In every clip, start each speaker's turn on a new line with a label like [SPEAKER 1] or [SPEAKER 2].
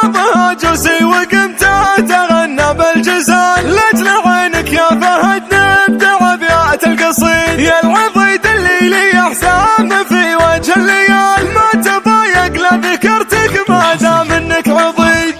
[SPEAKER 1] صوبها جوسي وقمت اتغنى بالجزال. لجل عينك يا فهد نبدع ابيات القصيد، يا العضيد اللي لي احسان في وجه الليال. ما تضايق لا ذكرتك ما دام انك عضيد.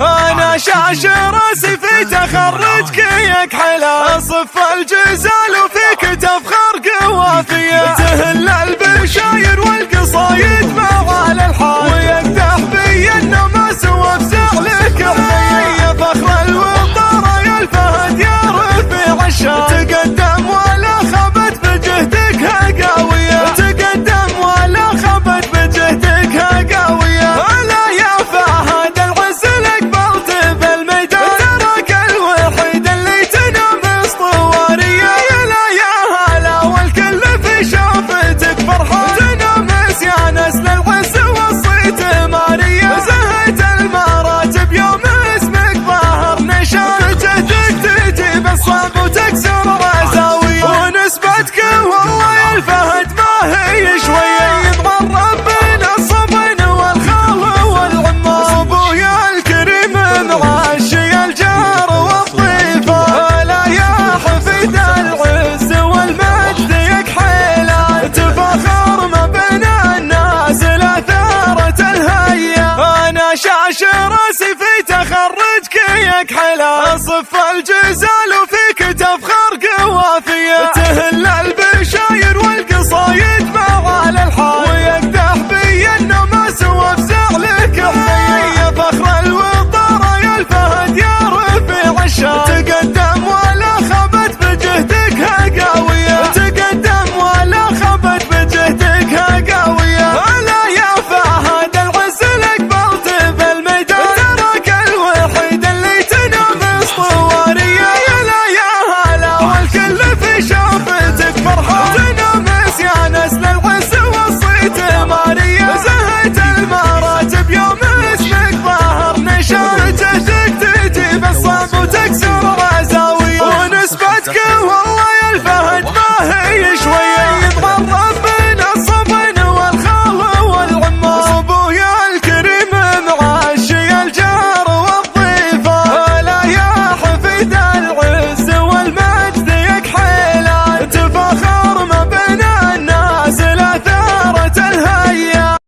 [SPEAKER 1] انا شاش راسي في تخرجك يا كحلا، صف الجزال وفيك تفخر قوافيه. تهل البشاير والقصايد معال الحال، ويقدح بي النماس وبزعلك حميه. يا فخر الوطاره يا الفهد يا رفيع الشان، تقدم ولا خبت بجهدك هقاويه. تقدم ولا خبت بجهدك هقاويه. هلا يا فهد العز لك بلط بالميدان، تراك الوحيد اللي تنام اسطواريه. يلا يا هلا والكل في شوفتك فرحان، تنامس يا نسل العز والصيت ماريه. زهت المراتب يوم اسمك ظهر نشان، جهدك تجيب الصعب وتكسر عزاويه. ونسبتك والله يا الفهد ما هي شويه، يتغرب بين الصبن والخال والعمار. ابويا الكريم معاشي الجار والضيفان، لا يا حفيد العز والمجد يكحلان. تفاخر ما بين الناس لا ثارة الهيا. انا شاش راسي في تخرجك يا كحلا، صف الجزال وفيك تفخر قوافيه. تهل